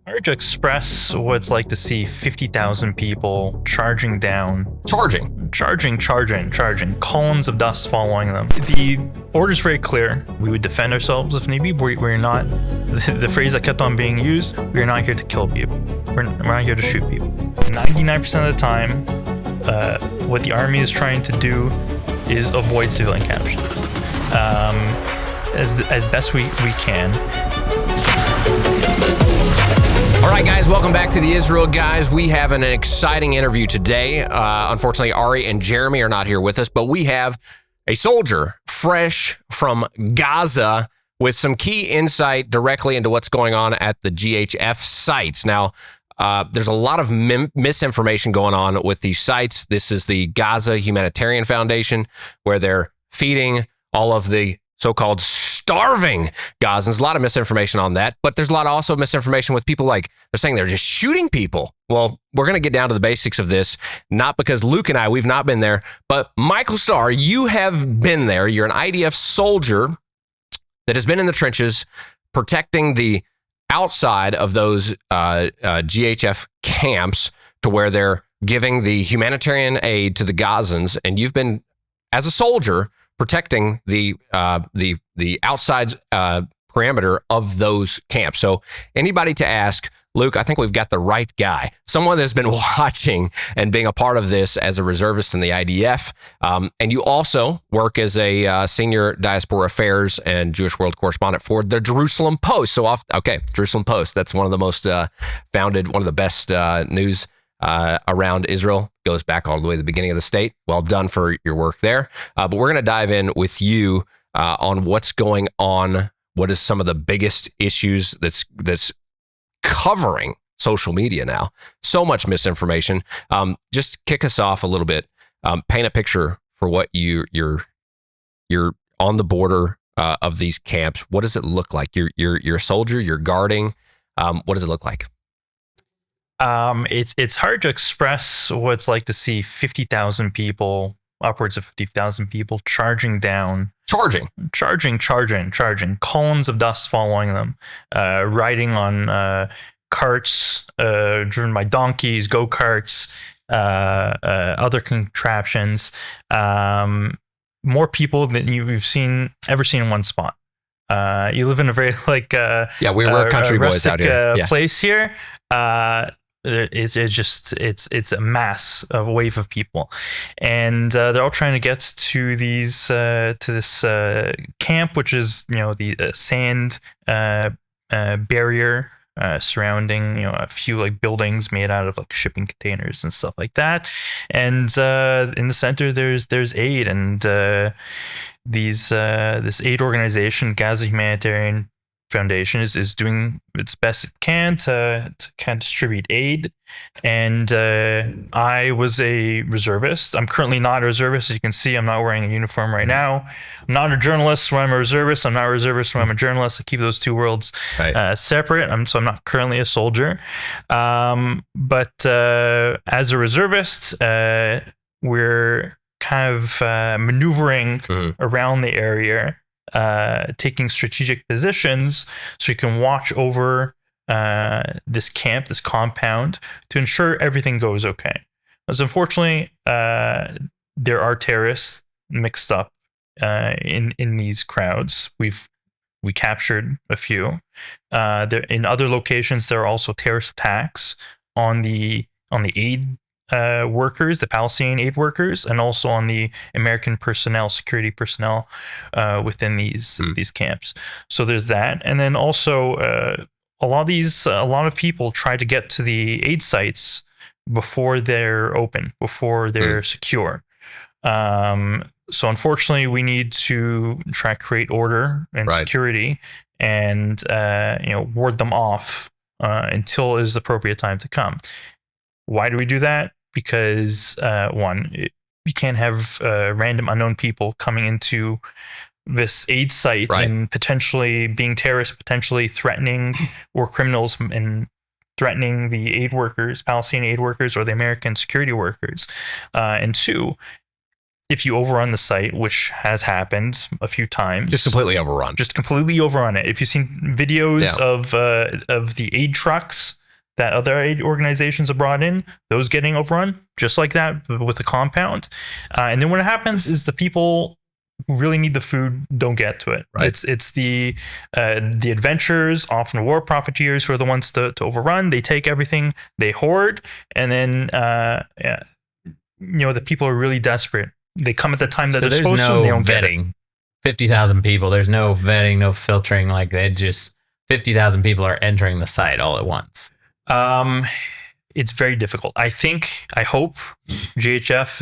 Hard to express what it's like to see 50,000 people charging down, charging, columns of dust following them. The order's very clear. We would defend ourselves if need be. We're not, the phrase that kept on being used, we're not here to kill people. We're not here to shoot people. 99% of the time, what the army is trying to do is avoid civilian captures as best we can. All right, guys, welcome back to the Israel Guys. We have an exciting interview today. Unfortunately, Ari and Jeremy are not here with us, but we have a soldier fresh from Gaza with some key insight directly into what's going on at the GHF sites. Now, there's a lot of misinformation going on with these sites. This is the Gaza Humanitarian Foundation, where they're feeding all of the so-called starving Gazans. A lot of misinformation on that, but there's a lot of also misinformation with people like, they're saying they're just shooting people. Well, we're going to get down to the basics of this, not because Luke and I, we've not been there, but Michael Starr, you have been there. You're an IDF soldier that has been in the trenches protecting the outside of those GHF camps to where they're giving the humanitarian aid to the Gazans, and you've been, as a soldier, protecting the outside parameter of those camps. So anybody to ask, Luke, I think we've got the right guy, someone that's been watching and being a part of this as a reservist in the IDF. And you also work as a senior Diaspora Affairs and Jewish World Correspondent for the Jerusalem Post. So, Jerusalem Post, that's one of the most one of the best news around Israel. Goes back all the way to the beginning of the state. Well done for your work there. But we're going to dive in with you on what's going on. What is some of the biggest issues that's covering social media now? So much misinformation. Just kick us off a little bit. Paint a picture for what you're on the border of these camps. What does it look like? You're a soldier. You're guarding. What does it look like? It's hard to express what it's like to see 50,000 people, upwards of 50,000 people charging down, charging, columns of dust following them, riding on carts driven by donkeys, go-karts, other contraptions, more people than you've ever seen in one spot. You live in a very we're country boys out here. Place here. It's a mass of a wave of people, and they're all trying to get to this camp, which is the sand barrier surrounding a few buildings made out of shipping containers and stuff like that. And in the center there's aid, and this aid organization, Gaza Humanitarian Foundation, is doing its best it can to kind of distribute aid. And I was a reservist. I'm currently not a reservist. As you can see, I'm not wearing a uniform right now. I'm not a journalist when I'm a reservist. I'm not a reservist when I'm a journalist. I keep those two worlds separate. So I'm not currently a soldier. But as a reservist, we're kind of maneuvering around the area, taking strategic positions so you can watch over this camp, this compound, to ensure everything goes okay. Because unfortunately, there are terrorists mixed up in these crowds. We captured a few. In other locations, there are also terrorist attacks on the aid workers, the Palestinian aid workers, and also on the American personnel, security personnel within these camps. So there's that. And then also a lot of people try to get to the aid sites before they're open, before they're secure. So unfortunately, we need to try to create order and security, and ward them off until it is the appropriate time to come. Why do we do that? Because you can't have random unknown people coming into this aid site and potentially being terrorists, potentially threatening, or criminals and threatening the aid workers, Palestinian aid workers, or the American security workers. And two, if you overrun the site, which has happened a few times, Just completely overrun. just completely overrun it. If you've seen videos of the aid trucks that other aid organizations have brought in, those getting overrun, just like that with the compound. And then what happens is the people who really need the food don't get to it. Right. It's the adventurers, often war profiteers, who are the ones to overrun. They take everything, they hoard, and then the people are really desperate. They come at the time that they're supposed to, and they don't get it. 50,000 people. There's no vetting, no filtering. Like they just 50,000 people are entering the site all at once. It's very difficult. I hope GHF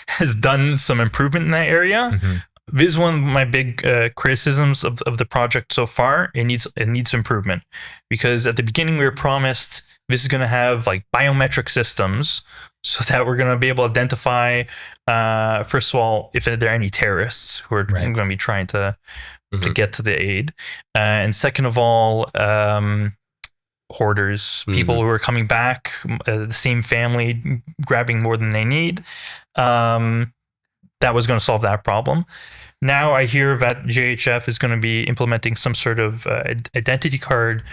has done some improvement in that area. Mm-hmm. This is one of my big criticisms of the project so far. It needs improvement, because at the beginning we were promised this is going to have like biometric systems, so that we're going to be able to identify, first of all, if there are any terrorists who are going to be trying to get to the aid, and second of all, hoarders, people who are coming back, the same family grabbing more than they need. That was going to solve that problem. Now I hear that GHF is going to be implementing some sort of identity card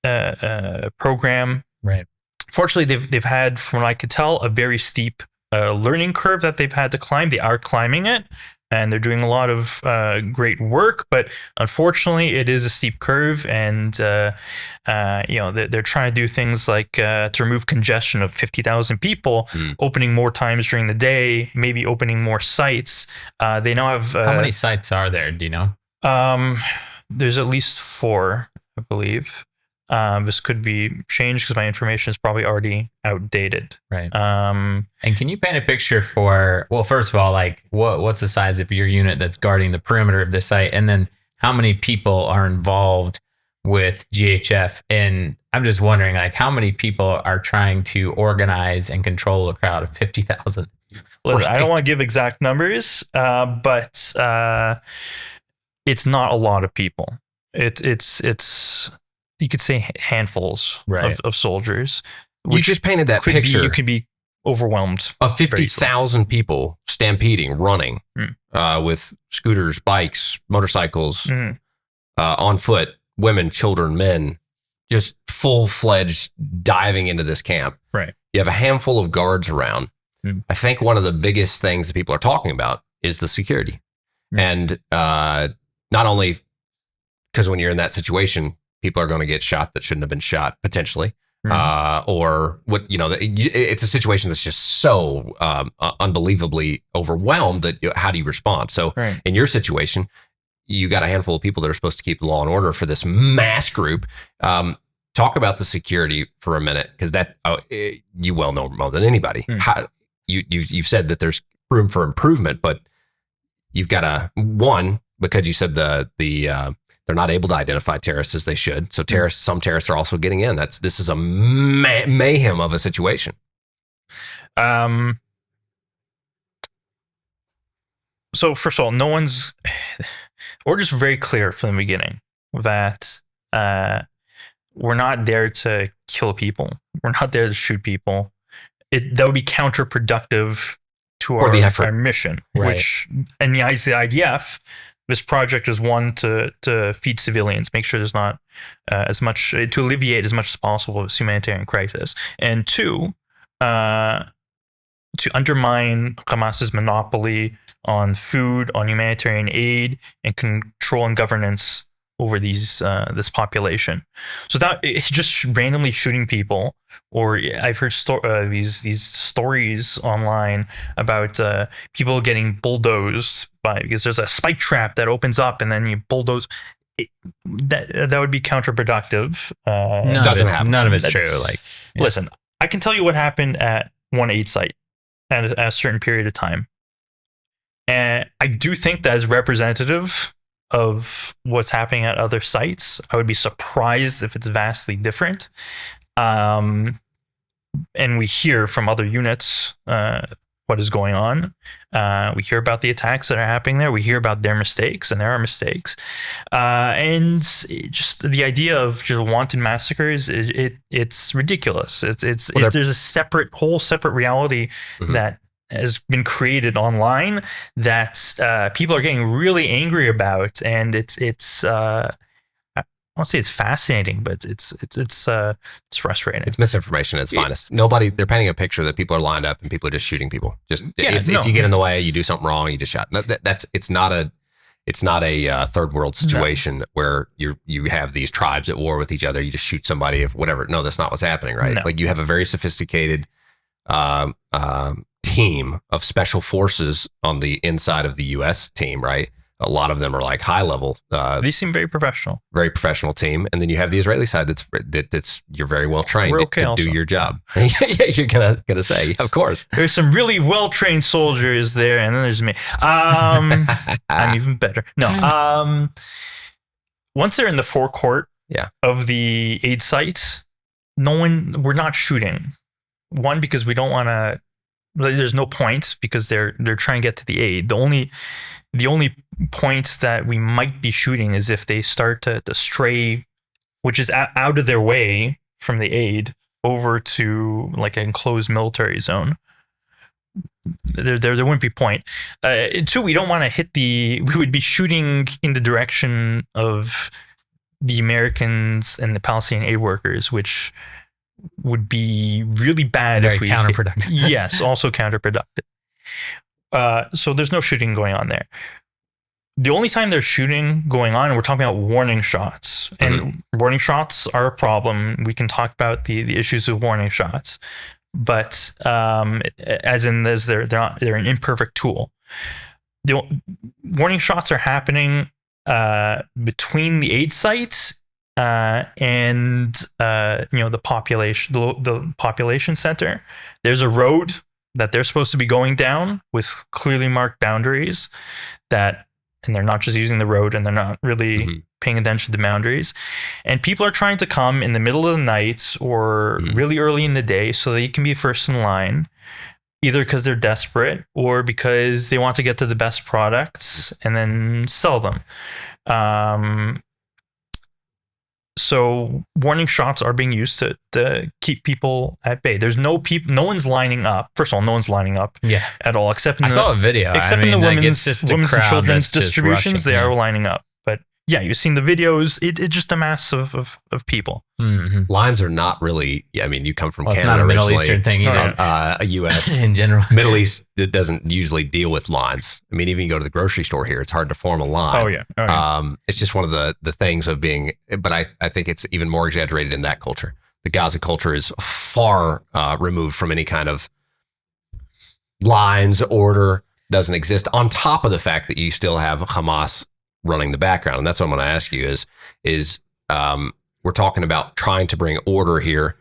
program. Right. Fortunately, they've had, from what I could tell, a very steep learning curve that they've had to climb. They are climbing it, and they're doing a lot of great work. But unfortunately, it is a steep curve, and they're trying to do things like to remove congestion of 50,000 people, opening more times during the day, maybe opening more sites. They now have how many sites are there? Do you know? There's at least 4, I believe. This could be changed because my information is probably already outdated. Right. And can you paint a picture for, well, first of all, like what's the size of your unit that's guarding the perimeter of the site? And then how many people are involved with GHF? And I'm just wondering, like, how many people are trying to organize and control a crowd of 50,000? Listen, I don't want to give exact numbers, but it's not a lot of people. It's you could say handfuls of soldiers. You just painted that picture. You could be overwhelmed of 50,000 people stampeding, running with scooters, bikes, motorcycles, on foot, women, children, men, just full-fledged diving into this camp. Right. You have a handful of guards around. I think one of the biggest things that people are talking about is the security. And not only because when you're in that situation, people are going to get shot that shouldn't have been shot, potentially. Or what, it's a situation that's just so unbelievably overwhelmed that how do you respond? So in your situation, you got a handful of people that are supposed to keep the law and order for this mass group. Talk about the security for a minute, because that you well know more than anybody. How you've said that there's room for improvement, but you've got because you said they're not able to identify terrorists as they should. So some terrorists are also getting in. This is a mayhem of a situation. So first of all, orders very clear from the beginning that we're not there to kill people. We're not there to shoot people. That would be counterproductive to our mission, which in the eyes of the IDF, this project is one to feed civilians, make sure there's not as much, to alleviate as much as possible this humanitarian crisis, and 2, to undermine Hamas's monopoly on food, on humanitarian aid, and control and governance over this population. So that it's just randomly shooting people, or I've heard these stories online about people getting bulldozed because there's a spike trap that opens up and then you bulldoze. That would be counterproductive. It doesn't happen. None of it's true. Listen, I can tell you what happened at one aid site at a certain period of time, and I do think that is representative of what's happening at other sites. I would be surprised if it's vastly different. And we hear from other units what is going on. We hear about the attacks that are happening there. We hear about their mistakes, and there are mistakes. And just the idea of just wanton massacres, it's ridiculous. There's a whole separate reality that has been created online that people are getting really angry about, and it's I won't say it's fascinating, but it's frustrating. It's misinformation at its finest. They're painting a picture that people are lined up and people are just shooting people. Just if you get in the way, you do something wrong, you just shot. It's not a third world situation where you have these tribes at war with each other. You just shoot somebody if whatever. No, that's not what's happening, right? No. Like you have a very sophisticated team of special forces on the inside of the U.S. team, right? A lot of them are like high level. They seem very professional. Very professional team, and then you have the Israeli side that's you're very well trained to do your job. Yeah, you're gonna say, of course. There's some really well trained soldiers there, and then there's me. I'm even better. No. Once they're in the forecourt of the aid site, we're not shooting. One, because we don't want to. There's no point because they're trying to get to the aid. The only points that we might be shooting is if they start to stray, which is out of their way from the aid, over to like an enclosed military zone. There wouldn't be point. Two, we don't want to hit we would be shooting in the direction of the Americans and the Palestinian aid workers, which would be really bad. Very counterproductive. Yes, also counterproductive. So there's no shooting going on there. The only time there's shooting going on, and we're talking about warning shots, and warning shots are a problem. We can talk about the issues of warning shots, but as they're an imperfect tool. The warning shots are happening between the aid sites and the population center. There's a road that they're supposed to be going down with clearly marked boundaries and they're not just using the road, and they're not really paying attention to the boundaries. And people are trying to come in the middle of the night or really early in the day so that you can be first in line, either because they're desperate or because they want to get to the best products and then sell them. So warning shots are being used to keep people at bay. There's no one's lining up. First of all, no one's lining up at all, except in I saw a video. Except in the women's and children's distributions, they are lining up. But yeah, you've seen the videos. It's just a mass of people. Lines are not really. Yeah, I mean, you come from Canada. It's not a Middle Eastern thing either. A U.S. in general. Middle East, it doesn't usually deal with lines. I mean, even you go to the grocery store here, it's hard to form a line. Oh yeah. It's just one of the things of being. But I think it's even more exaggerated in that culture. The Gaza culture is far removed from any kind of lines. Order doesn't exist. On top of the fact that you still have Hamas running the background, and that's what I'm going to ask you is we're talking about trying to bring order here.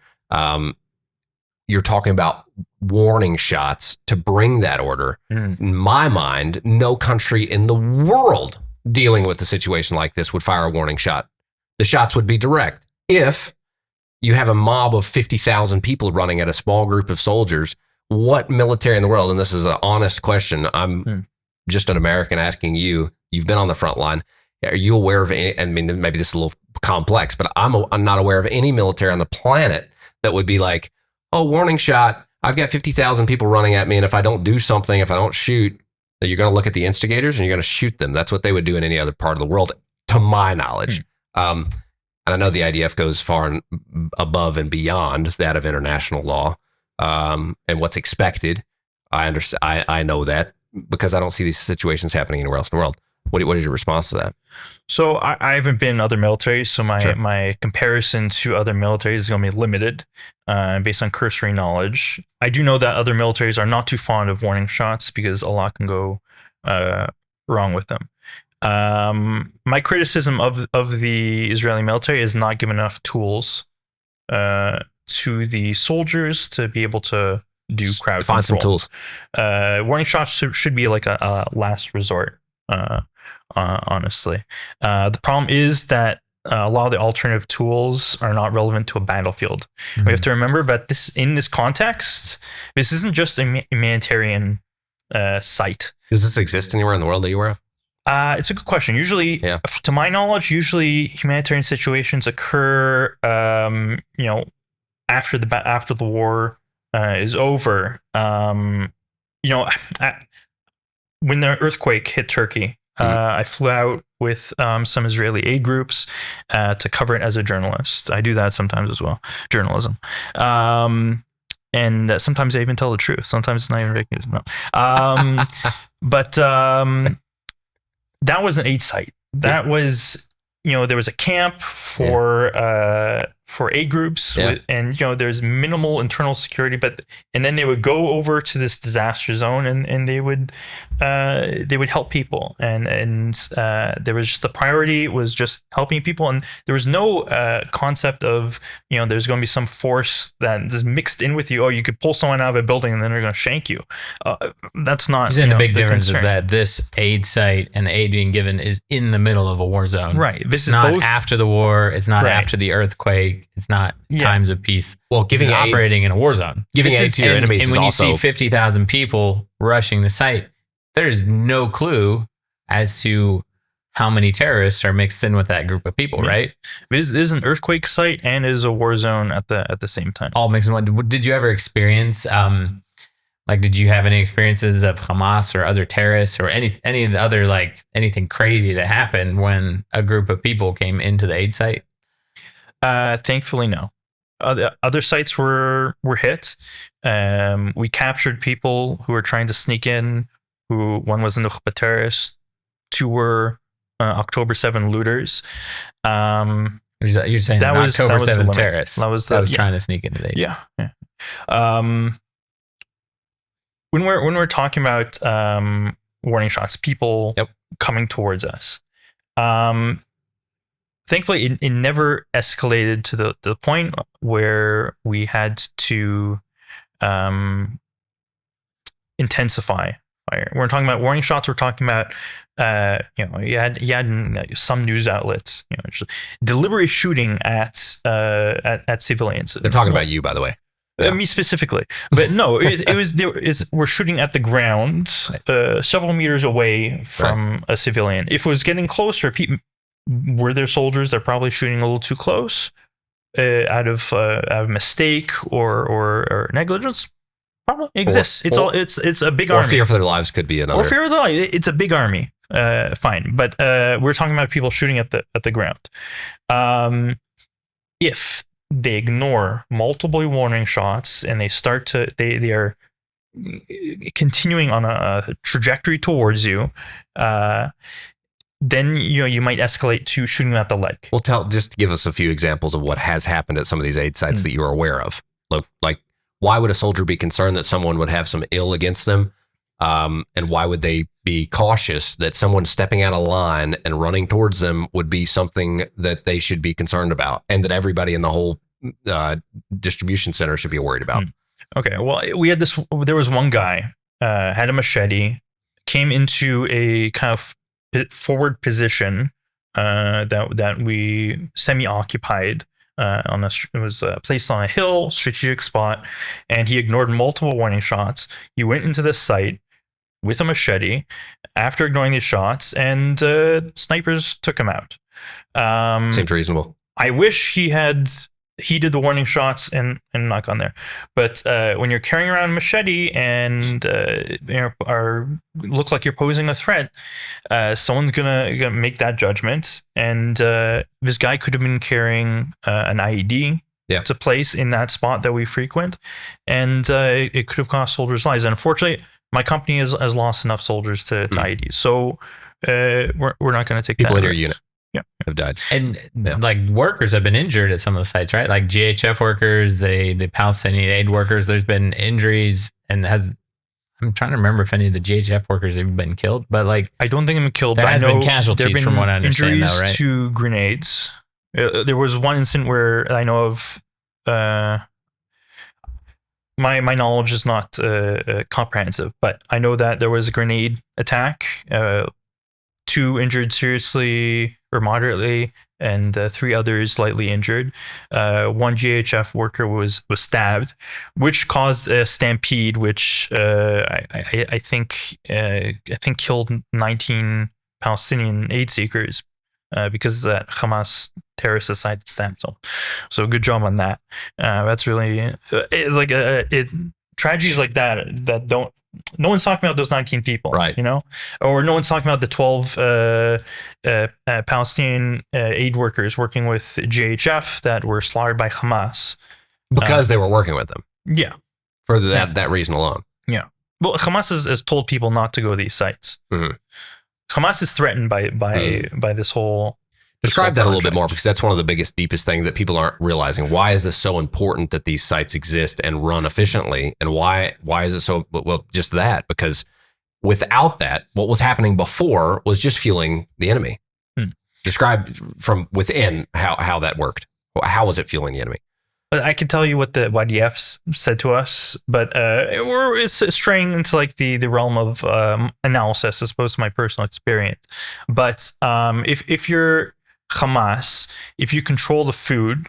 You're talking about warning shots to bring that order. In my mind, no country in the world dealing with a situation like this would fire a warning shot. The shots would be direct. If you have a mob of 50,000 people running at a small group of soldiers, what military in the world, and this is an honest question, I'm just an American asking you, you've been on the front line. Are you aware of any, I mean, maybe this is a little complex, but I'm not aware of any military on the planet that would be like, oh, warning shot, I've got 50,000 people running at me, and if I don't do something, if I don't shoot, you're going to look at the instigators and you're going to shoot them. That's what they would do in any other part of the world, to my knowledge. And I know the IDF goes far and above and beyond that of international law and what's expected. I understand. I know that because I don't see these situations happening anywhere else in the world. What is your response to that? So I haven't been in other militaries, so my comparison to other militaries is going to be limited based on cursory knowledge. I do know that other militaries are not too fond of warning shots because a lot can go wrong with them. My criticism of the Israeli military is not giving enough tools to the soldiers to be able to do crowd control. Find some tools. Warning shots should be like a last resort. Honestly, the problem is that a lot of the alternative tools are not relevant to a battlefield. We have to remember that in this context, this isn't just a humanitarian site. Does this exist anywhere in the world that you're aware of? It's a good question. Usually, to my knowledge, humanitarian situations occur, after the war is over. you know, I, when the earthquake hit Turkey, I flew out with some Israeli aid groups to cover it as a journalist. I do that sometimes as well, journalism. And sometimes I even tell the truth. Sometimes it's not even fake news. No. But that was an aid site. That was, there was a camp for aid groups, and there's minimal internal security. And then they would go over to this disaster zone, and they would help people, and there was just the priority was just helping people, and there was no concept of there's going to be some force that is mixed in with you. Oh, you could pull someone out of a building and then they're going to shank you. That's not. The big difference is that this aid site and the aid being given is in the middle of a war zone. Right. This is not both after the war. It's not after the earthquake. It's not times of peace. Well, giving operating in a war zone. Giving aid to your enemies and is when also... you see 50,000 people rushing the site, there's no clue as to how many terrorists are mixed in with that group of people, right? This is an earthquake site and it is a war zone at the same time. All mixed in one. Did you ever experience did you have any experiences of Hamas or other terrorists or any of the other anything crazy that happened when a group of people came into the aid site? Thankfully, no. Other sites were hit. We captured people who were trying to sneak in. One was a Nukhba terrorist, 2 were October 7 looters. You're saying that was October 7 terrorists that was trying to sneak into the aid. Yeah. When we're talking about warning shots, people coming towards us, thankfully it never escalated to the point where we had to intensify fire. We're talking about warning shots. We're talking about you had some news outlets deliberate shooting at civilians. They're talking about you, by the way. Me specifically, but no, we're shooting at the ground, several meters away from a civilian. If it was getting closer, were there soldiers that are probably shooting a little too close, out of mistake or negligence? Probably exists. It's a big army. Or fear for their lives could be another. Or fear of their lives. It's a big army. Fine, but we're talking about people shooting at the ground. If they ignore multiple warning shots and they are continuing on a trajectory towards you, then you might escalate to shooting them at the leg. Well, just give us a few examples of what has happened at some of these aid sites that you are aware of. Like, why would a soldier be concerned that someone would have some ill against them? And why would they be cautious that someone stepping out of line and running towards them would be something that they should be concerned about, and that everybody in the whole distribution center should be worried about? Okay, well, there was one guy, had a machete, came into a kind of forward position that we semi-occupied. It was placed on a hill, strategic spot, and he ignored multiple warning shots. He went into the site with a machete after ignoring these shots, and snipers took him out. Seems reasonable. I wish he did the warning shots and not gone there. But when you're carrying around a machete and look like you're posing a threat, someone's gonna make that judgment. And this guy could have been carrying an IED to place in that spot that we frequent, and it could have cost soldiers' lives. And unfortunately, my company has lost enough soldiers to IEDs, so we're not going to take people that in your unit. Have died. And workers have been injured at some of the sites, right? Like GHF workers, the Palestinian aid workers, there's been injuries, and I'm trying to remember if any of the GHF workers have been killed, but I don't think they've been killed. There has been casualties from what I understand, injuries though, right? to grenades. There was one incident where I know of. My knowledge is not comprehensive, but I know that there was a grenade attack. 2 injured seriously or moderately, and 3 others slightly injured. One GHF worker was stabbed, which caused a stampede, which I think killed 19 Palestinian aid seekers because that Hamas terrorist decided to stamp them. So good job on that. That's really tragedies like that don't no one's talking about those 19 people, Right. you know, or no one's talking about the 12 Palestinian aid workers working with GHF that were slaughtered by Hamas. Because they were working with them. Yeah. For that reason alone. Yeah. Well, Hamas has told people not to go to these sites. Mhm. Hamas is threatened by this whole. Describe that a little bit more, because that's one of the biggest, deepest things that people aren't realizing. Why is this so important that these sites exist and run efficiently? And why is it so? Well, just that, because without that, what was happening before was just fueling the enemy. Describe from within how that worked. How was it fueling the enemy? I can tell you what the IDF said to us, but it's straying into like the realm of analysis as opposed to my personal experience. But if you're Hamas, if you control the food,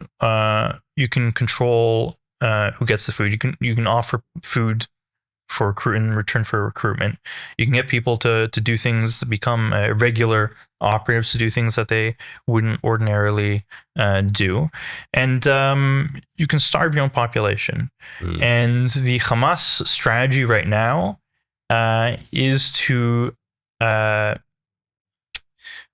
you can control who gets the food. You can offer food for in return for recruitment. You can get people to do things, to become regular operatives, to do things that they wouldn't ordinarily do, and you can starve your own population. And the Hamas strategy right now is to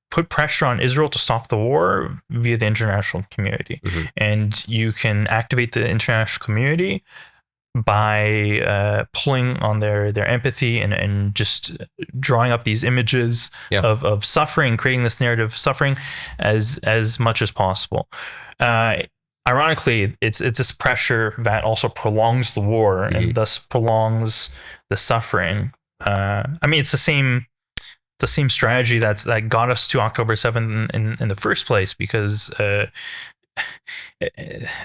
put pressure on Israel to stop the war via the international community. And you can activate the international community by pulling on their empathy and just drawing up these images of suffering, creating this narrative of suffering as much as possible. Ironically, it's this pressure that also prolongs the war and thus prolongs the suffering. I mean, it's the same strategy that got us to October 7th in the first place, because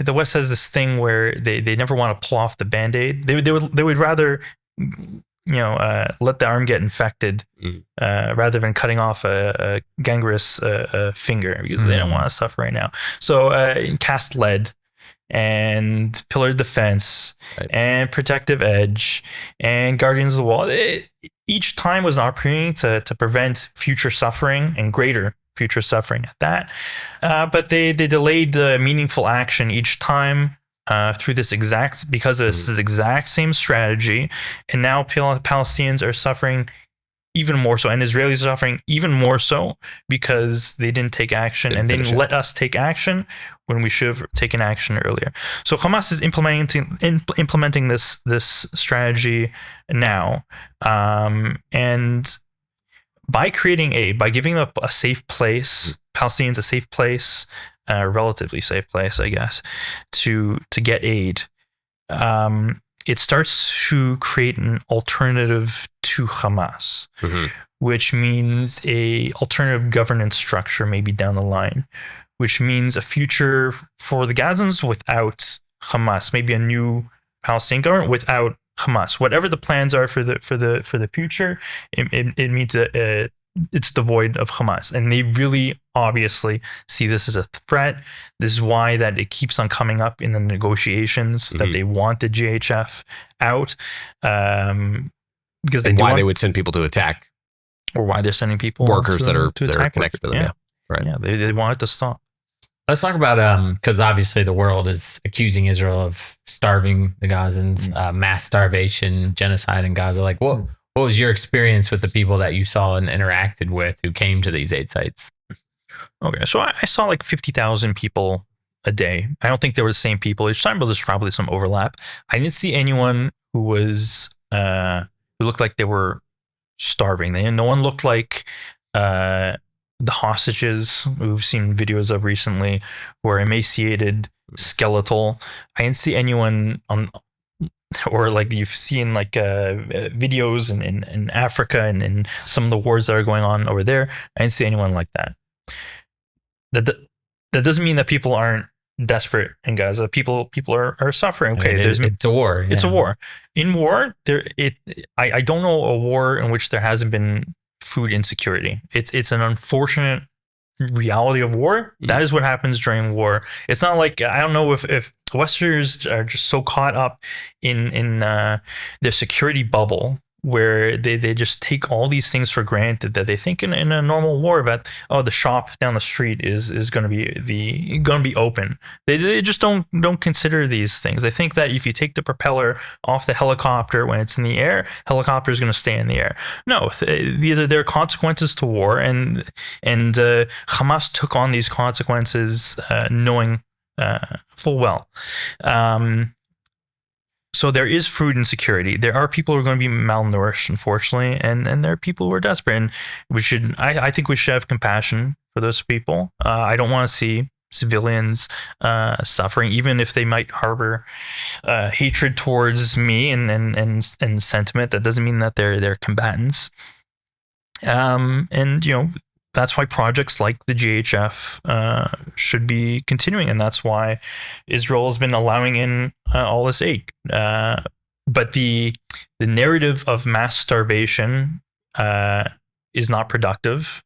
the West has this thing where they never want to pull off the Band-Aid. They would rather let the arm get infected rather than cutting off a gangrenous finger, because they don't want to suffer right now. So cast lead and pillar defense and protective edge and guardians of the wall. Each time was an opportunity to prevent future suffering and greater future suffering at that. But they delayed meaningful action each time through this exact same strategy. And now Palestinians are suffering even more so, and Israelis are suffering even more so because they didn't take action and they didn't let us take action when we should have taken action earlier. So Hamas is implementing this strategy now, and by creating aid, by giving them a safe place, Palestinians a safe place, a relatively safe place, I guess, to get aid. It starts to create an alternative to Hamas, which means a alternative governance structure maybe down the line, which means a future for the Gazans without Hamas, maybe a new Palestinian government without Hamas. Whatever the plans are for the future, it means it's devoid of Hamas, and they really obviously see this as a threat. This is why that it keeps on coming up in the negotiations that they want the GHF out, because they would send people to attack, or why they're sending people workers that are connected to them. Yeah, they want it to stop. Let's talk about because obviously the world is accusing Israel of starving the Gazans, mass starvation, genocide in Gaza. Like, what was your experience with the people that you saw and interacted with who came to these aid sites? Okay, so I saw like 50,000 people a day. I don't think they were the same people each time, but there's probably some overlap. I didn't see anyone who was who looked like they were starving. No one looked like the hostages we've seen videos of recently, who are emaciated, skeletal. I didn't see anyone or like you've seen like videos in Africa and in some of the wars that are going on over there. I didn't see anyone like that. That doesn't mean that people aren't desperate in Gaza. People are suffering. Okay, it's a war. It's a war. In war, I don't know a war in which there hasn't been food insecurity. It's an unfortunate reality of war. That is what happens during war. It's not like, I don't know if Westerners are just so caught up in their security bubble where they just take all these things for granted, that they think in a normal war that, oh, the shop down the street is going to be open. They just don't consider these things. They think that if you take the propeller off the helicopter when it's in the air, helicopter is going to stay in the air. No, there are consequences to war, and Hamas took on these consequences knowing full well. So there is food insecurity. There are people who are going to be malnourished, unfortunately, and there are people who are desperate. And I think we should have compassion for those people. I don't want to see civilians suffering, even if they might harbor hatred towards me and sentiment. That doesn't mean that they're combatants. And that's why projects like the GHF should be continuing, and that's why Israel has been allowing in all this aid. But the narrative of mass starvation is not productive.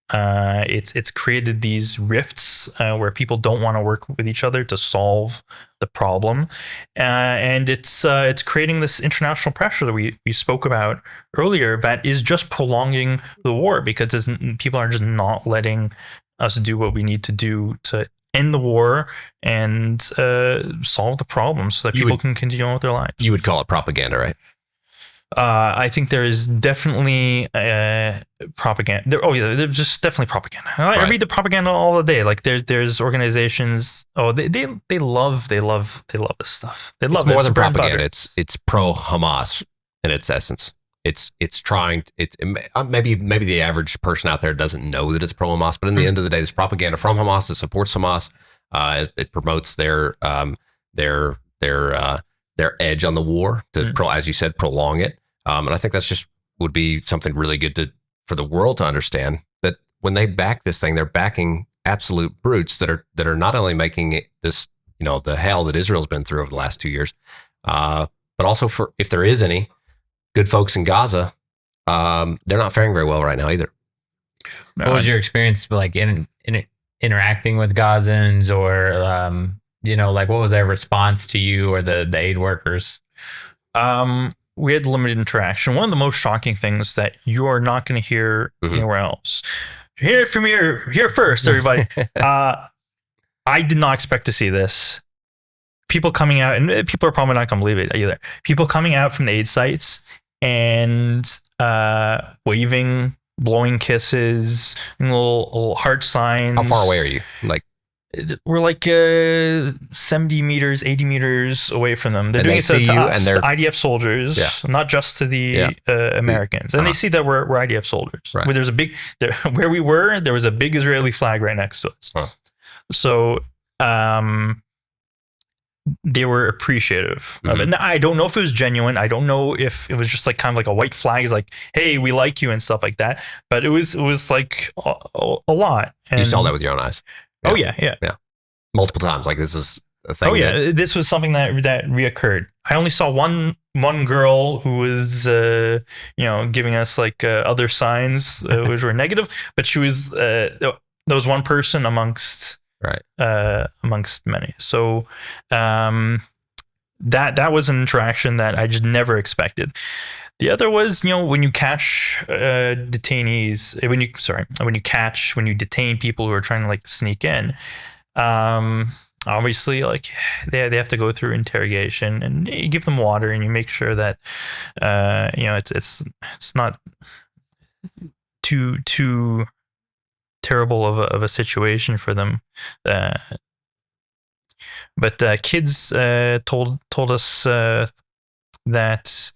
It's created these rifts where people don't want to work with each other to solve the problem, and it's creating this international pressure that we spoke about earlier that is just prolonging the war, because people are just not letting us do what we need to do to end the war and solve the problem so that people can continue on with their lives. You would call it propaganda, right? I think there is definitely propaganda. There's just definitely propaganda. I read the propaganda all the day. Like there's organizations. Oh, they love this stuff. They love it's more it. than propaganda. It's pro Hamas in its essence. It's trying. Maybe the average person out there doesn't know that it's pro Hamas, but in the end of the day, it's propaganda from Hamas that supports Hamas. It promotes their edge on the war to, as you said, prolong it. And I think that's just would be something really good for the world to understand, that when they back this thing, they're backing absolute brutes that are not only making it this, the hell that Israel's been through over the last 2 years, but also for, if there is any good folks in Gaza, they're not faring very well right now either. What was your experience like in interacting with Gazans, or like what was their response to you or the aid workers? We had limited interaction. One of the most shocking things that you are not going to hear anywhere else. Hear it from here first, everybody. I did not expect to see this. People coming out, and people are probably not going to believe it either. People coming out from the aid sites and waving, blowing kisses, little heart signs. How far away are you? We're like 70 meters, 80 meters away from them. They're doing it to us, and they're IDF soldiers, not just to the Americans. And they see that we're IDF soldiers. Right. Where there's a big, where we were, there was a big Israeli flag right next to us. Huh. So they were appreciative of it. Now, I don't know if it was genuine. I don't know if it was just like kind of like a white flag, is like, hey, we like you and stuff like that. But it was like a lot. And you saw that with your own eyes. Oh yeah. Multiple times. Like, this is a thing. Oh yeah, this was something that reoccurred. I only saw one girl who was giving us like other signs which were negative, but she was there was one person amongst many. So that was an interaction that I just never expected. The other was, when you catch detainees, when you detain people who are trying to like sneak in, obviously like they have to go through interrogation, and you give them water and you make sure that it's not too terrible of a situation for them. But kids told us that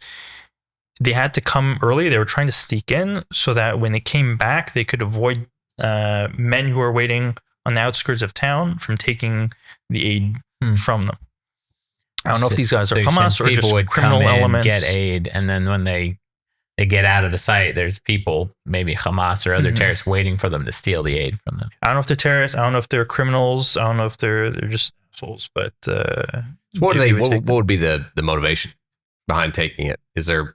they had to come early. They were trying to sneak in so that when they came back, they could avoid men who are waiting on the outskirts of town from taking the aid from them. I don't know if these guys are Hamas or just criminal elements. Get aid, and then when they get out of the site, there's people, maybe Hamas or other terrorists, waiting for them to steal the aid from them. I don't know if they're terrorists. I don't know if they're criminals. I don't know if they're just assholes. But so what would be the motivation behind taking it? Is there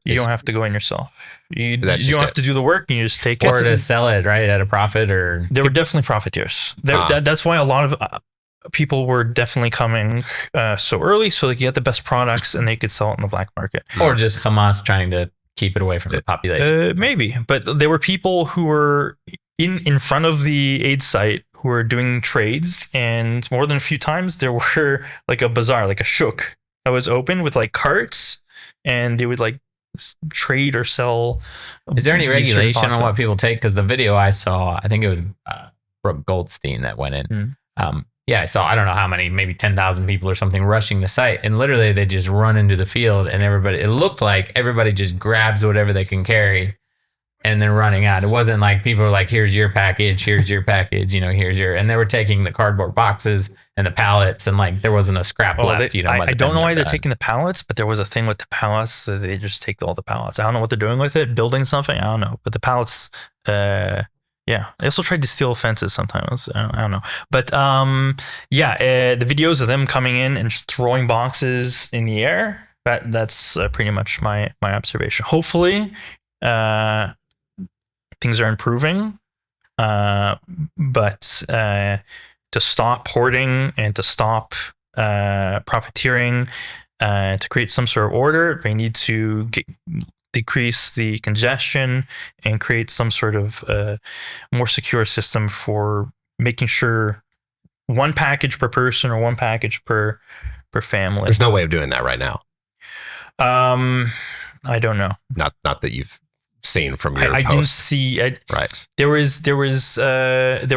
you don't have to go in yourself. You don't have to do the work, and you just take it. Or to sell it, right, at a profit, or... There were definitely profiteers. That's why a lot of people were definitely coming so early so they could get the best products and they could sell it in the black market. Or just Hamas trying to keep it away from the population. Maybe, but there were people who were in front of the aid site who were doing trades, and more than a few times there were like a bazaar, like a shuk that was open with like carts, and they would like trade or sell. Is there any these certain regulation on products. what people take? Because the video I saw, I think it was Brooke Goldstein that went in. Yeah, I saw, I don't know how many, maybe 10,000 people or something rushing the site. And literally they just run into the field and everybody, it looked like everybody just grabs whatever they can carry and they're running out. It wasn't like people were like, here's your package, here's your package, here's your, and they were taking the cardboard boxes and the pallets and like there wasn't a scrap left. I don't know why they're taking the pallets, but there was a thing with the pallets. So they just take all the pallets. I don't know what they're doing with it, building something. I don't know. But the pallets, yeah, they also tried to steal fences sometimes. I don't know, but the videos of them coming in and just throwing boxes in the air. That's pretty much my observation. Hopefully, things are improving, but to stop hoarding and to stop profiteering, to create some sort of order, they need to decrease the congestion and create some sort of more secure system for making sure one package per person or one package per family. There's no way of doing that right now. I don't know. Not that you've seen from your I post. didn't see. Right. There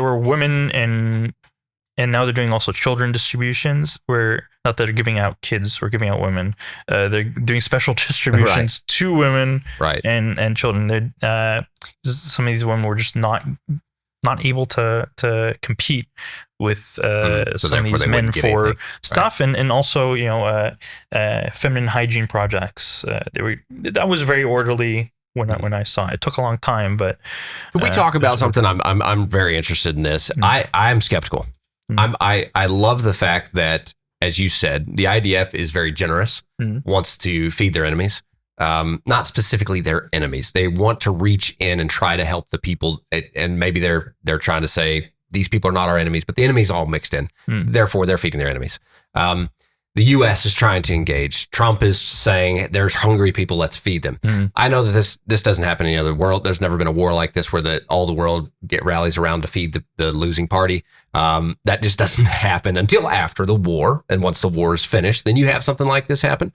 were women and now they're doing also children distributions where not that they're giving out kids or giving out women. They're doing special distributions to women and children. Some of these women were just not able to compete with some of these men for stuff, and also feminine hygiene projects. That was very orderly when I saw it. It took a long time, but can we talk about something? I'm very interested in this. I'm skeptical. I love the fact that, as you said, the IDF is very generous, wants to feed their enemies. Not specifically their enemies. They want to reach in and try to help the people, and maybe they're trying to say these people are not our enemies, but the enemies all mixed in. Therefore, they're feeding their enemies. The U.S. is trying to engage. Trump is saying there's hungry people, let's feed them. I know that this doesn't happen in any other world. There's never been a war like this where all the world rallies around to feed the losing party. That just doesn't happen until after the war. And once the war is finished, then you have something like this happen.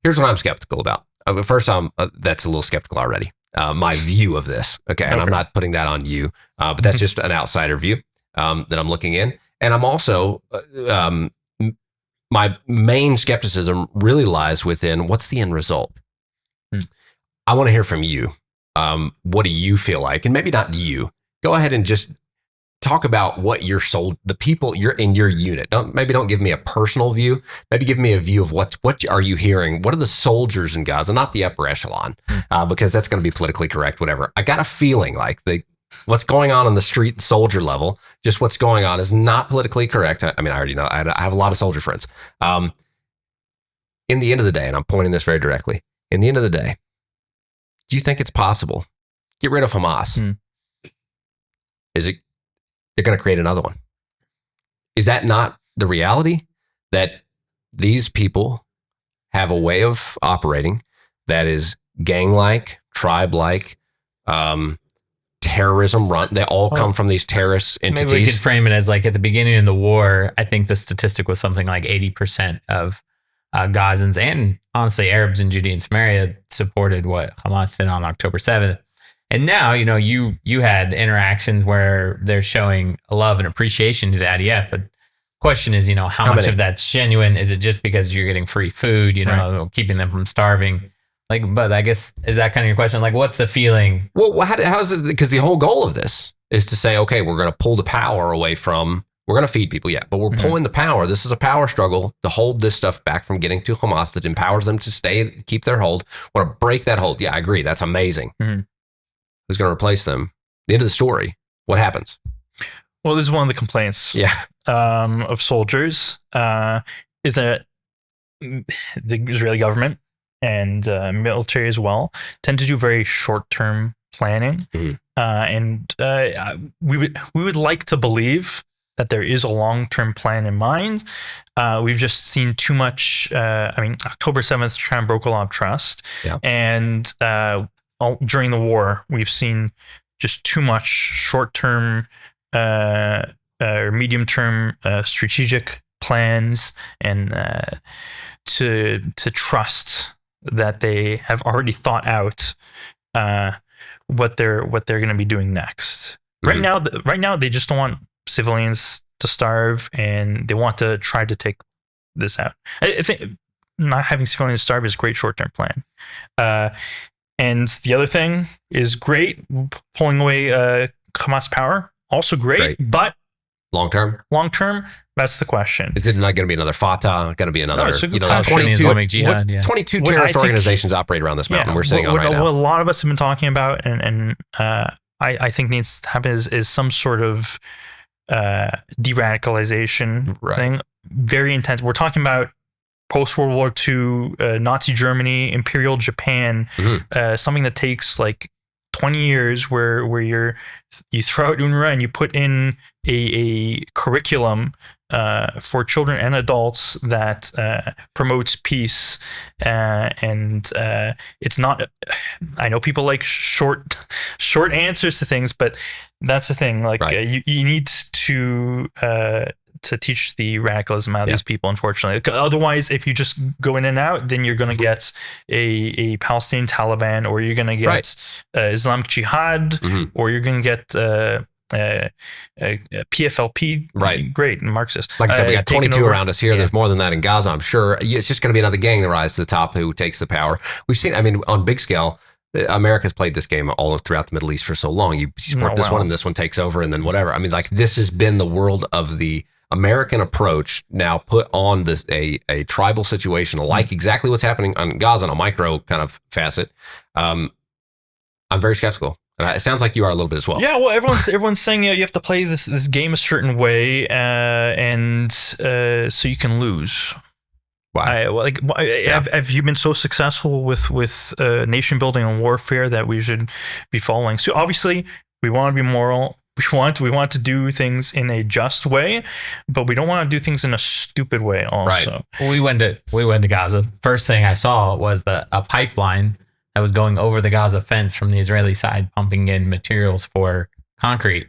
Here's what I'm skeptical about. First, that's a little skeptical already. My view of this, okay, and I'm not putting that on you, but that's just an outsider view that I'm looking in. And I'm also, my main skepticism really lies within what's the end result. I want to hear from you. What do you feel like? And maybe not you. Go ahead and just talk about what you're sold, the people you're in your unit. Don't give me a personal view. Maybe give me a view of what are you hearing? What are the soldiers in Gaza, not the upper echelon, because that's going to be politically correct, whatever. I got a feeling like what's going on the street soldier level, just what's going on is not politically correct. I mean, I already know. I have a lot of soldier friends. In the end of the day, and I'm pointing this very directly, in the end of the day, do you think it's possible? Get rid of Hamas. Is it? They're going to create another one. Is that not the reality? That these people have a way of operating that is gang-like, tribe-like, terrorism run. They all come from these terrorist entities. Maybe we could frame it as like at the beginning of the war, I think the statistic was something like 80% of Gazans and honestly Arabs in Judea and Samaria supported what Hamas did on October 7th. And now, you had interactions where they're showing a love and appreciation to the IDF, but the question is, how much of that's genuine? Is it just because you're getting free food, keeping them from starving? But I guess, is that kind of your question? Like, what's the feeling? Well, how's it? Because the whole goal of this is to say, okay, we're going to pull the power away from, we're going to feed people, but we're pulling the power. This is a power struggle to hold this stuff back from getting to Hamas that empowers them to keep their hold. Want to break that hold. Yeah, I agree. That's amazing. Who's going to replace them? The end of the story. What happens? Well, this is one of the complaints of soldiers is that the Israeli government and military as well tend to do very short-term planning. And we would like to believe that there is a long-term plan in mind. We've just seen too much. October 7th, Trump broke a lot of trust, and during the war, we've seen just too much short-term or medium-term strategic plans, and to trust that they have already thought out what they're going to be doing next. Mm-hmm. Right now, they just don't want civilians to starve, and they want to try to take this out. I think not having civilians starve is a great short-term plan. And the other thing is great, pulling away Hamas power, also great. But long term, that's the question. Is it not going to be another Fatah? Going to be another? There's 22 Islamic Jihad. 22 terrorist organizations operate around this mountain we're sitting on right now. What a lot of us have been talking about, and I think needs to happen is some sort of de-radicalization thing. Very intense. We're talking about post-World War II, Nazi Germany, Imperial Japan, something that takes like 20 years where you throw out UNRWA and you put in a curriculum for children and adults that promotes peace, and it's not. I know people like short answers to things, but that's the thing. Like you need to teach the radicalism out of these people, unfortunately. Otherwise, if you just go in and out, then you're going to get a Palestinian Taliban, or you're going to get Islamic Jihad, or you're going to get PFLP, great, Marxist. Like I said, we got 22 around us here. There's more than that in Gaza, I'm sure. It's just going to be another gang that rises to the top who takes the power. We've seen, on big scale, America's played this game all throughout the Middle East for so long. You support this one, and this one takes over, and then whatever. This has been the world of the American approach, now put on this a tribal situation, like exactly what's happening on Gaza on a micro kind of facet. I'm very skeptical. It sounds like you are a little bit as well. Yeah, well, everyone's saying you have to play this game a certain way, and so you can lose. Why? Have you been so successful with nation building and warfare that we should be following? So obviously, we want to be moral. We want to do things in a just way, but we don't want to do things in a stupid way also. Right. We went to Gaza. First thing I saw was a pipeline that was going over the Gaza fence from the Israeli side, pumping in materials for concrete.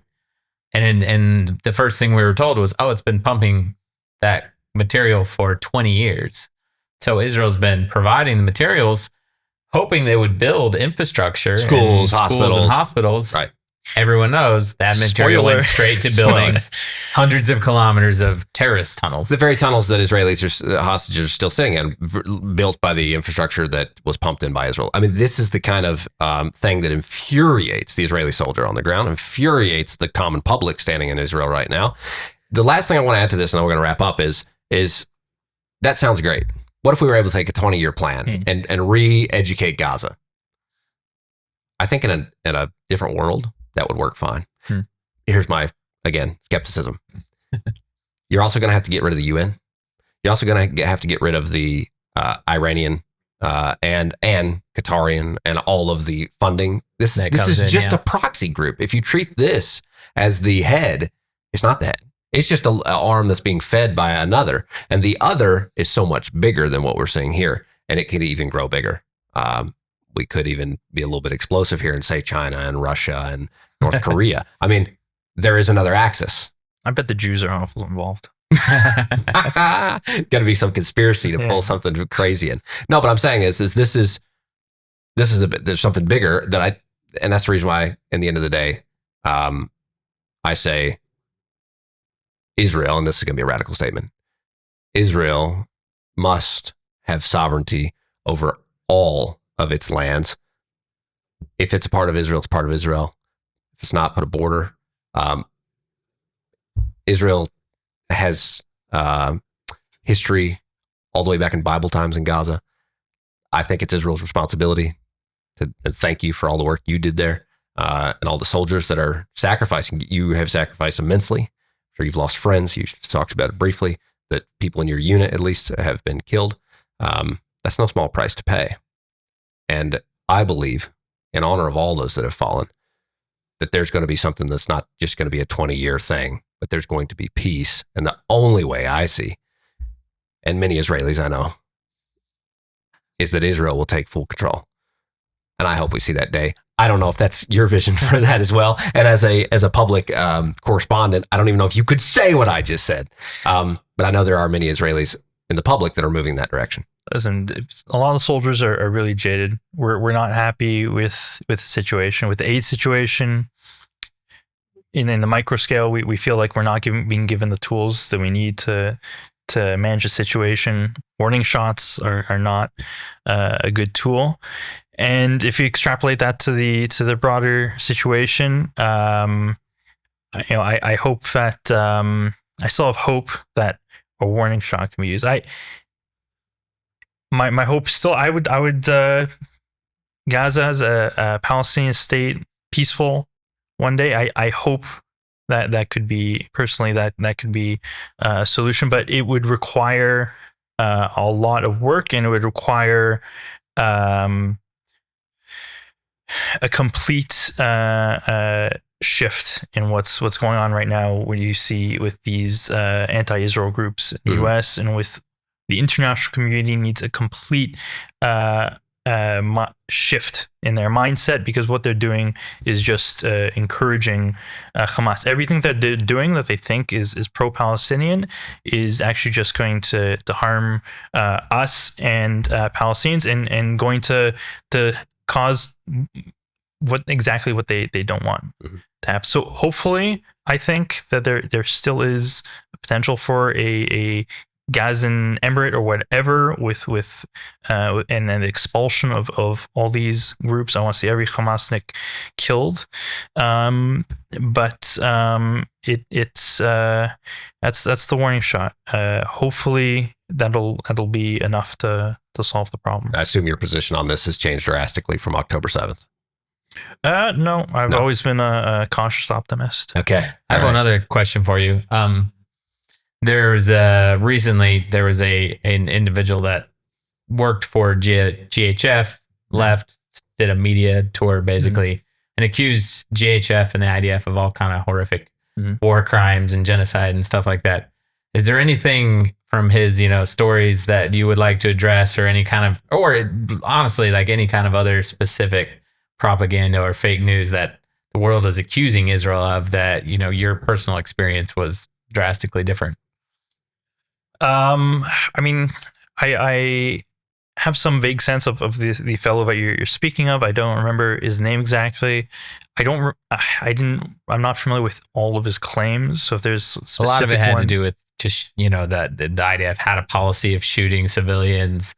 And the first thing we were told was, it's been pumping that material for 20 years. So Israel's been providing the materials, hoping they would build infrastructure, schools and hospitals. Right. Everyone knows that material went straight to building hundreds of kilometers of terrorist tunnels. The very tunnels that Israelis hostages are still sitting in, built by the infrastructure that was pumped in by Israel. This is the kind of thing that infuriates the Israeli soldier on the ground, infuriates the common public standing in Israel right now. The last thing I want to add to this, and we're going to wrap up, is that sounds great. What if we were able to take a 20-year plan and re-educate Gaza? I think in a different world, that would work fine. Here's my, again, skepticism. You're also going to have to get rid of the UN. You're also going to have to get rid of the Iranian and Qatarian and all of the funding. This is just a proxy group. If you treat this as the head, it's not the head. It's just an arm that's being fed by another. And the other is so much bigger than what we're seeing here. And it could even grow bigger. We could even be a little bit explosive here and say China and Russia and North Korea. There is another axis. I bet the Jews are awful involved. Got to be some conspiracy to pull something crazy in. No, but I'm saying is this is there's something bigger and that's the reason why, in the end of the day, I say Israel, and this is going to be a radical statement, Israel must have sovereignty over all of its lands. If it's a part of Israel, it's part of Israel. If it's not, put a border. Israel has history all the way back in Bible times in Gaza. I think it's Israel's responsibility to thank you for all the work you did there, and all the soldiers that are sacrificing. You have sacrificed immensely. I'm sure you've lost friends. You talked about it briefly, that people in your unit at least have been killed. That's no small price to pay. And I believe, in honor of all those that have fallen, that there's going to be something that's not just going to be a 20-year thing, but there's going to be peace. And the only way I see, and many Israelis I know, is that Israel will take full control. And I hope we see that day. I don't know if that's your vision for that as well. And as a public correspondent, I don't even know if you could say what I just said. But I know there are many Israelis in the public that are moving that direction. Listen, a lot of soldiers are really jaded. We're not happy with the situation, with the aid situation. In the micro scale, we feel like we're not being given the tools that we need to manage the situation. Warning shots are not a good tool. And if you extrapolate that to the broader situation, I hope that I still have hope that a warning shot can be used. My hope still, I would Gaza as a Palestinian state, peaceful one day. I hope that could be, personally, that could be a solution, but it would require a lot of work, and it would require a complete shift in what's going on right now. What you see with these anti-Israel groups in the U.S. and with the international community needs a complete shift in their mindset, because what they're doing is just encouraging Hamas. Everything that they're doing that they think is pro-Palestinian is actually just going to harm us and Palestinians, and going to cause what they don't want to happen. So hopefully, I think that there still is a potential for a Gazan emirate or whatever with and then the expulsion of all these groups. I want to see every Hamasnik killed. But it's that's the warning shot. Hopefully that'll be enough to solve the problem. I assume your position on this has changed drastically from October 7th. No, I've always been a cautious optimist. Okay. I have another question for you. Recently there was an individual that worked for GHF, left, did a media tour basically, and accused GHF and the IDF of all kind of horrific war crimes and genocide and stuff like that. Is there anything from his, stories that you would like to address, or any kind of, or honestly, like any kind of other specific propaganda or fake news that the world is accusing Israel of, that, your personal experience was drastically different? I mean, I have some vague sense of the fellow that you're speaking of. I don't remember his name exactly. I'm not familiar with all of his claims. So if there's specific a lot of it had ones, to do with just, that the IDF had a policy of shooting civilians.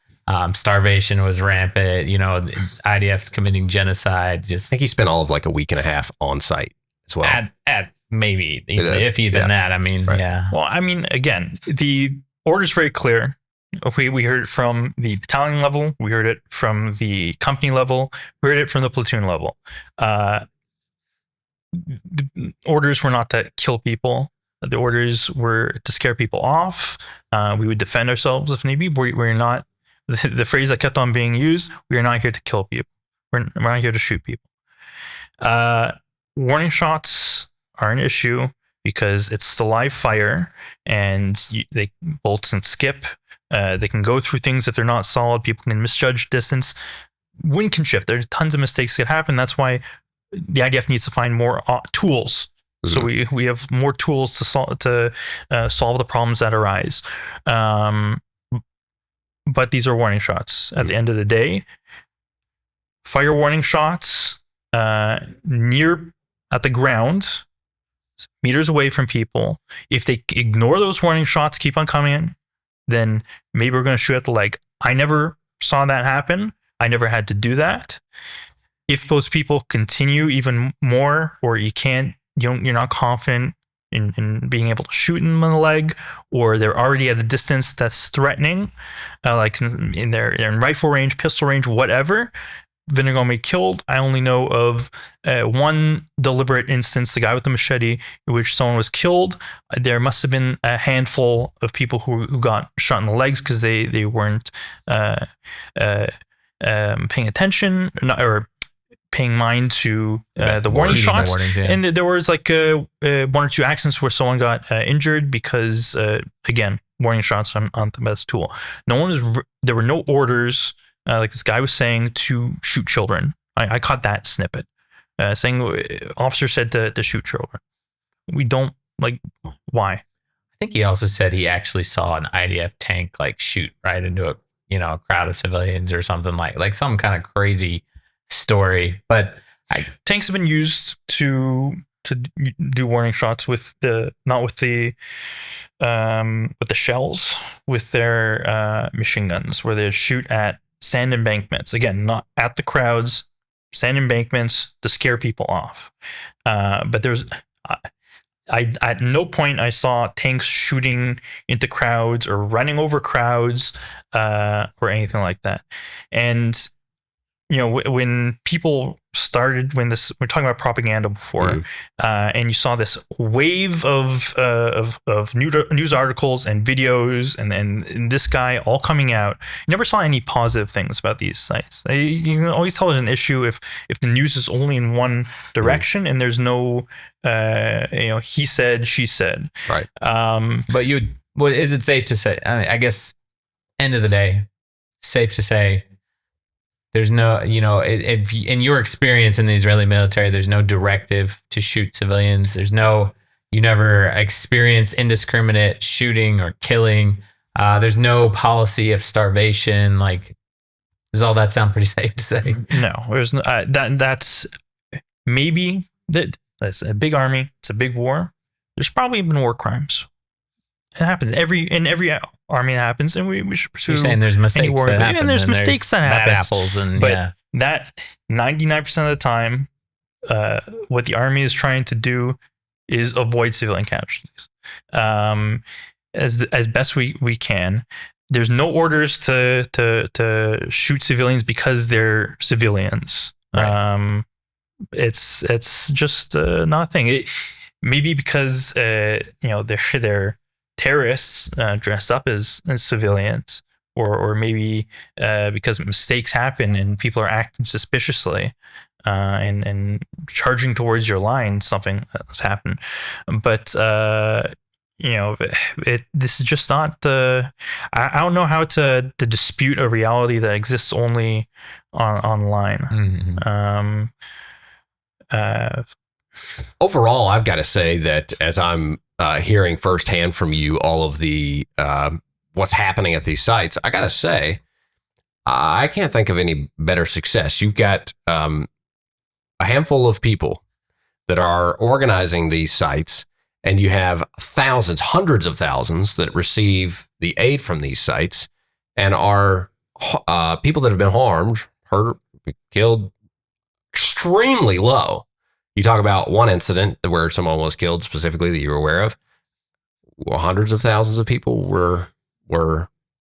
Starvation was rampant. The IDF's committing genocide. I think he spent all of like a week and a half on site as well. At maybe, if even that. I mean, right. Yeah. Well, I mean, again, the order's very clear. We heard it from the battalion level. We heard it from the company level. We heard it from the platoon level. The orders were not to kill people. The orders were to scare people off. We would defend ourselves if need be. We're not, the phrase that kept on being used, we are not here to kill people. We're not here to shoot people. Warning shots are an issue because it's the live fire, and they bolts and skip. They can go through things if they're not solid. People can misjudge distance. Wind can shift. There's tons of mistakes that happen. That's why the IDF needs to find more tools. So we have more tools to solve the problems that arise. But these are warning shots. At the end of the day, fire warning shots near at the ground, meters away from people. If they ignore those warning shots, keep on coming in, then maybe we're going to shoot at the leg. I never saw that happen. I never had to do that. If those people continue even more, or you're not confident in being able to shoot them in the leg, or they're already at a distance that's threatening, like they're in rifle range, pistol range, whatever, then they're going to be killed. I only know of one deliberate instance, the guy with the machete, in which someone was killed. There must have been a handful of people who got shot in the legs because they weren't paying attention, or paying mind to the warning Heeding the shots. warnings, yeah. And there was like one or two accidents where someone got injured because, again, warning shots aren't the best tool. There were no orders, like this guy was saying, to shoot children. I caught that snippet, saying officer said to shoot children. We don't, like, why? I think he also said he actually saw an IDF tank like shoot right into a crowd of civilians or something, like some kind of crazy story. But tanks have been used to do warning shots with not with the shells, with their machine guns, where they shoot at sand embankments. Again, not at the crowds, sand embankments to scare people off. But there's I at no point I saw tanks shooting into crowds or running over crowds or anything like that. And when people started, we're talking about propaganda before, and you saw this wave of news articles and videos, and this guy all coming out. You never saw any positive things about these sites. You can always tell there's an issue if the news is only in one direction and there's no, he said, she said. Right. But what is it safe to say? I guess end of the day, safe to say. There's no, if in your experience in the Israeli military, there's no directive to shoot civilians. You never experience indiscriminate shooting or killing. There's no policy of starvation. Like, does all that sound pretty safe to say? No, there's that's maybe that's a big army. It's a big war. There's probably been war crimes. It happens in every army. It happens, and we should pursue. You're saying there's mistakes that happen, and there's mistakes that bad happen. Apples, and but that 99% of the time, what the army is trying to do is avoid civilian casualties, as best we can. There's no orders to shoot civilians because they're civilians. Right. It's just not a thing. Maybe because they're terrorists dressed up as civilians, or maybe because mistakes happen and people are acting suspiciously and charging towards your line, something has happened. But this is just not I don't know how to dispute a reality that exists only online. Mm-hmm. Overall, I've got to say that as I'm hearing firsthand from you all of the what's happening at these sites, I got to say, I can't think of any better success. You've got a handful of people that are organizing these sites, and you have thousands, hundreds of thousands that receive the aid from these sites and are people that have been harmed, hurt, killed, extremely low. You talk about one incident where someone was killed specifically that you were aware of. Well, hundreds of thousands of people were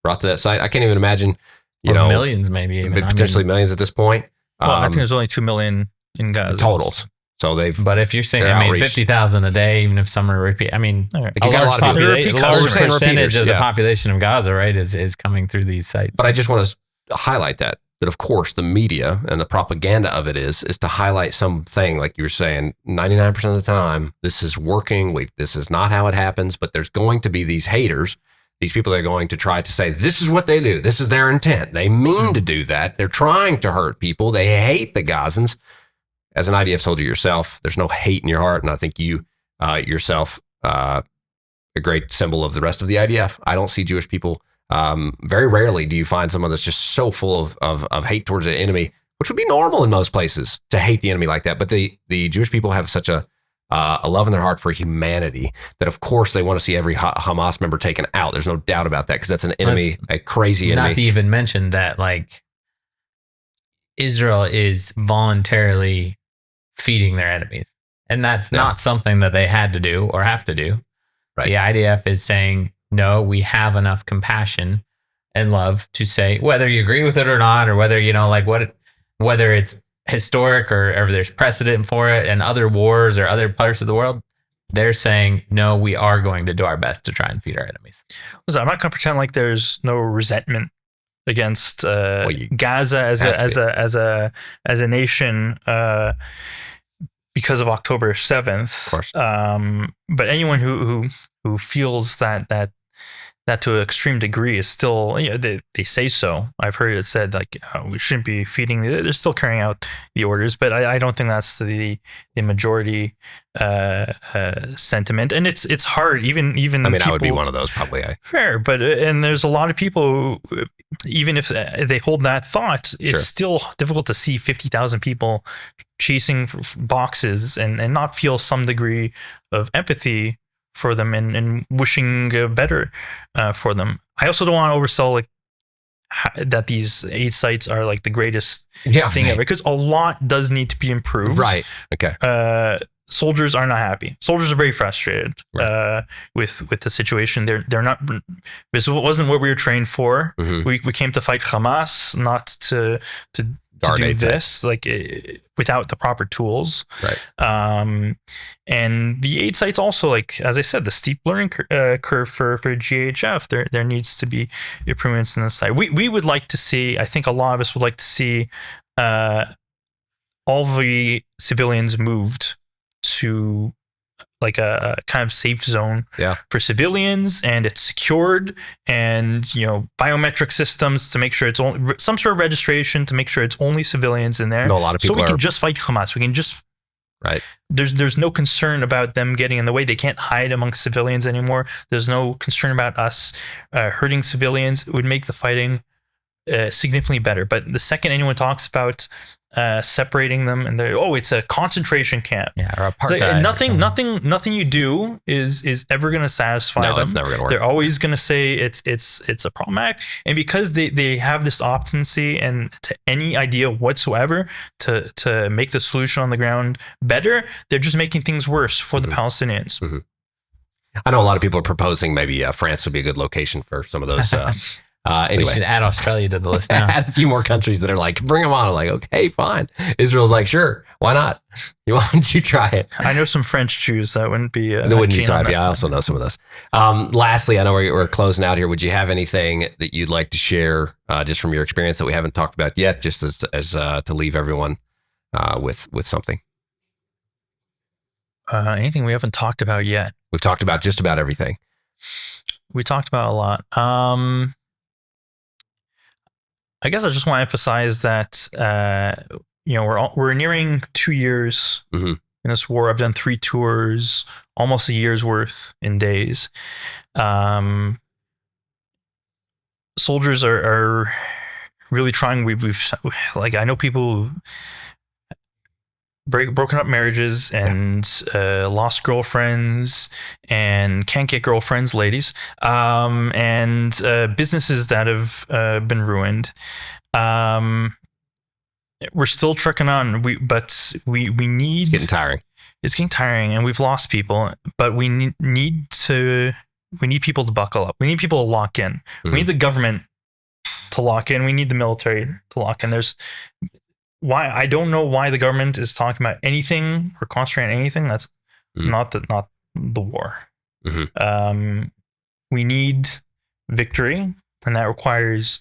brought to that site. I can't even imagine, millions, maybe potentially millions at this point. Well, I think there's only 2 million in Gaza totals. So but if you're saying, 50,000 a day, even if some are repeat, a large percentage of the population of Gaza, right, is coming through these sites. But I just want to highlight that of course the media and the propaganda of it is to highlight something like you were saying, 99% of the time, this is working. This is not how it happens, but there's going to be these haters, these people that are going to try to say, this is what they do. This is their intent. They mean to do that. They're trying to hurt people. They hate the Gazans. As an IDF soldier yourself, there's no hate in your heart. And I think you yourself, a great symbol of the rest of the IDF. I don't see Jewish people. Very rarely do you find someone that's just so full of hate towards the enemy, which would be normal in most places to hate the enemy like that. But the Jewish people have such a love in their heart for humanity that, of course, they want to see every Hamas member taken out. There's no doubt about that because that's an enemy, a crazy enemy. Not to even mention that, like, Israel is voluntarily feeding their enemies. And that's not something that they had to do or have to do. Right. The IDF is saying, no, we have enough compassion and love to say, whether you agree with it or not, or whether, whether it's historic or there's precedent for it in other wars or other parts of the world, they're saying, no, we are going to do our best to try and feed our enemies. I'm not going to pretend like there's no resentment against Gaza as a nation because of October 7th. Of course. But anyone who feels that to an extreme degree is still, they say so. I've heard it said like we shouldn't be feeding. They're still carrying out the orders, but I don't think that's the majority sentiment. And it's hard. Even I mean, people, I would be one of those probably. Fair, but and there's a lot of people who, even if they hold that thought, it's still difficult to see 50,000 people chasing boxes and not feel some degree of empathy for them and wishing better for them. I also don't want to oversell like that these aid sites are like the greatest thing ever, because a lot does need to be improved. Right. Okay. Soldiers are not happy. Soldiers are very frustrated with the situation. They're not. This wasn't what we were trained for. Mm-hmm. We came to fight Hamas, not to do this without the proper tools. Right. And the aid sites also, like as I said, the steep learning curve for GHF. There needs to be improvements in the site. We would like to see. I think a lot of us would like to see all the civilians moved to like a kind of safe zone for civilians, and it's secured, and biometric systems to make sure it's only some sort of registration to make sure it's only civilians in there. No, a lot of people so we can just fight Hamas. We can just There's no concern about them getting in the way. They can't hide amongst civilians anymore. There's no concern about us hurting civilians. It would make the fighting significantly better. But the second anyone talks about separating them and it's a concentration camp, or apartheid, nothing you do is ever going to satisfy them. It's never going to work. They're always going to say it's a problematic, and because they have this obstinacy and to any idea whatsoever to make the solution on the ground better, they're just making things worse for the Palestinians. Mm-hmm. I know a lot of people are proposing maybe France would be a good location for some of those. Anyway, we should add Australia to the list now. Add a few more countries that are like, bring them on. I'm like, okay, fine. Israel's like, sure, why not? Why don't you try it? I know some French Jews that wouldn't be. That wouldn't be so happy. I also know some of those. Lastly, I know we're closing out here. Would you have anything that you'd like to share just from your experience that we haven't talked about yet, just as to leave everyone with something? Anything we haven't talked about yet? We've talked about just about everything. We talked about a lot. I guess I just want to emphasize that we're nearing 2 years in this war. I've done 3 tours, almost a year's worth in days. Soldiers are really trying. We've like, I know people broken up marriages and lost girlfriends and can't get girlfriends, ladies, and businesses that have been ruined. We're still trucking on. We need. It's getting tiring. It's getting tiring, and we've lost people. But we need people to buckle up. We need people to lock in. We need the government to lock in. We need the military to lock in. Why I don't know why the government is talking about anything or concentrating on anything that's not the war. We need victory, and that requires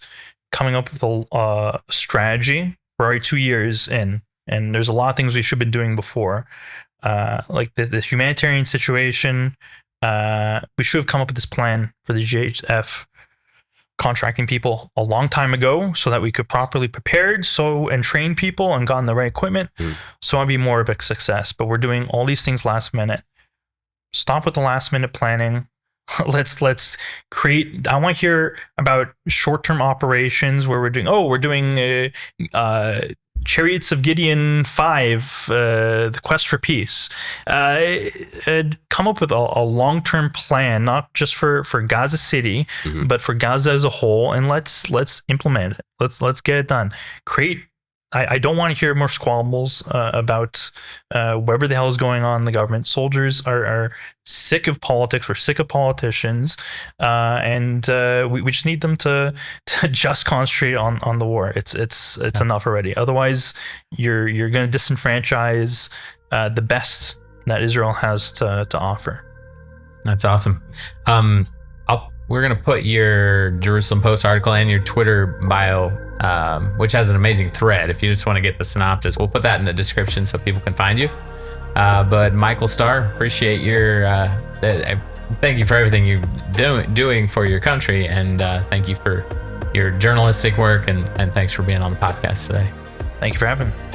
coming up with a strategy. We're already 2 years in, and there's a lot of things we should have been doing before, like the humanitarian situation. We should have come up with this plan for the GHF contracting people a long time ago so that we could properly prepared and train people and gotten the right equipment. So I'd be more of a success. But we're doing all these things last minute. Stop with the last minute planning. Let's create. I want to hear about short-term operations where we're doing Chariots of Gideon 5, the quest for peace. Come up with a long-term plan, not just for Gaza City, but for Gaza as a whole, and let's implement it. Let's get it done. I don't want to hear more squabbles about whatever the hell is going on in the government. Soldiers are sick of politics. We're sick of politicians, and we just need them to just concentrate on the war. It's enough already. Otherwise, you're going to disenfranchise the best that Israel has to offer. That's awesome. we're gonna put your Jerusalem Post article and your Twitter bio, which has an amazing thread. If you just want to get the synopsis, we'll put that in the description so people can find you. But Michael Starr, appreciate your thank you for everything you're doing for your country, and thank you for your journalistic work, and thanks for being on the podcast today. Thank you for having me.